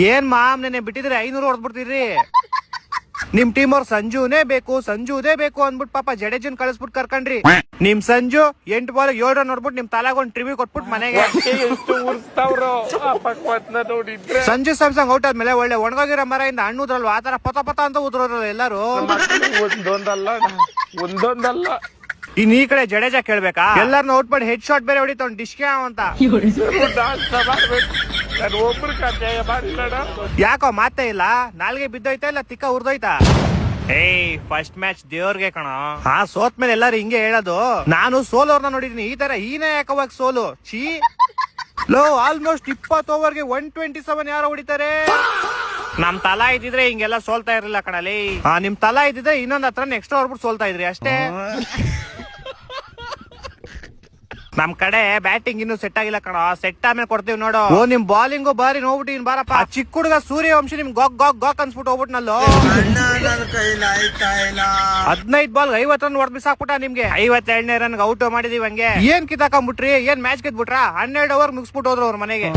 ಏನ್ ಮಾಮ್ ನೆನೆ ಬಿಟ್ಟಿದ್ರೆ 500 ಹೊಡೆದ್ಬಿಡ್ತೀರಿ. ನಿಮ್ ಟೀಮ್ ಅವ್ರ ಸಂಜುನೇ ಬೇಕು ಅಂದ್ಬಿಟ್ಟು ಪಾಪ ಜಡೇಜನ್ ಕಳಿಸ್ಬಿಟ್ಟು ಕರ್ಕೊಂಡ್ರಿ. ನಿಮ್ ಸಂಜು 8 ಬಾಲ್ 7 ರನ್ ನೋಡ್ಬಿಟ್ಟು ನಿಮ್ ತಲಾಗೊಂಡ್ ಟ್ರಿವ್ಯೂ ಕೊಟ್ಬಿಟ್ಟು ಮನೆಗೆ. ಸಂಜು ಸ್ಯಾಮ್ಸಂಗ್ ಔಟ್ ಆದ್ಮೇಲೆ ಒಳ್ಳೆ ಒಣಗೋಗಿರೋ ಮರದಿಂದ ಹಣ್ಣುದ್ರಲ್ವ ಆತರ ಪತ ಅಂತ ಉದ್ರೋದ್ರಲ್ಲ ಎಲ್ಲಾರು. ಒಂದೊಂದಲ್ಲ ಇನ್ ಈ ಕಡೆ ಜಡೇಜಾ ಕೇಳ್ಬೇಕಾ, ಎಲ್ಲಾರನ್ನ ಔಟ್ ಮಾಡಿ ಹೆಡ್ ಶಾಟ್ ಬೇರೆ ಹೊಡಿತಾವ್ ಡಿಶ್ಕೆ ಅಂತ. ಯಾಕೋ ಮಾತೇ ಇಲ್ಲ, ನಾಲ್ಗೆ ಬಿದ್ದೋಯ್ತಾ ಇಲ್ಲ ತಿಕ್ಕ ಉರ್ದೋಯ್ತಾ? ಫಸ್ಟ್ ಮ್ಯಾಚ್ ದೇವ್ರಿಗೆ ಕಣ. ಸೋತ್ ಮೇಲೆ ಎಲ್ಲಾರು ಹಿಂಗೆ ಹೇಳೋದು. ನಾನು ಸೋಲೋರ್ನ ನೋಡಿದೀನಿ, ಈ ತರ ಈನೇ ಯಾಕವಾಗ ಸೋಲು ಚೀ. ಲೋ ಆಲ್ಮೋಸ್ಟ್ 20 ಓವರ್ಗೆ 127 ಯಾರೋ ಹೊಡಿತಾರೆ. ನಮ್ ತಲಾ ಇದ್ದಿದ್ರೆ ಹಿಂಗೆಲ್ಲ ಸೋಲ್ತಾ ಇರ್ಲಿಲ್ಲ ಕಣಲಿ. ನಿಮ್ ತಲಾ ಇದ್ದಿದ್ರೆ ಇನ್ನೊಂದ್ ಹತ್ರ ಎಕ್ಸ್ಟ್ರಾ ಹೊಡ್ಬಿಟ್ಟು ಸೋಲ್ತಾ ಇದ್ರಿ ಅಷ್ಟೇ. ನಮ್ ಕಡೆ ಬ್ಯಾಟಿಂಗ್ ಇನ್ನು ಸೆಟ್ ಆಗಿಲ್ಲ ಕಣ, ಸೆಟ್ ಆಮೇಲೆ ಕೊಡ್ತೀವಿ ನೋಡು. ನಿಮ್ ಬಾಲಿಂಗು ಬಾರಿ ನೋಡ್ಬಿಟ್ಟು ಬಾರಪ್ಪ. ಚಿಕ್ಕ ಹುಡುಗ ಸೂರ್ಯವಂಶಿ ನಿಮ್ ಗಾಕ್ ಅನ್ಸ್ಬಿಟ್ಟು ಹೋಗ್ಬಿಟ್ನಲ್ಲೋ. 15 ಬಾಲ್ 50 ರನ್ ಹೊಡೆದ್ ಬಿಸಾಕ್ಬಿಟ್ಟ ನಿಮ್ಗೆ. 52ನೇ ರನ್ ಔಟ್ ಮಾಡಿದೀವಿ. ಹಂಗೆ ಏನ್ ಕಿತ್ತಾಕೊಂಡ್ಬಿಟ್ರಿ, ಏನ್ ಮ್ಯಾಚ್ ಗೆದ್ಬಿಟ್ರ? 12 ಓವರ್ ಮುಗಿಸ್ಬಿಟ್ಟು ಹೋದ್ರು ಅವ್ರ ಮನೆಗೆ.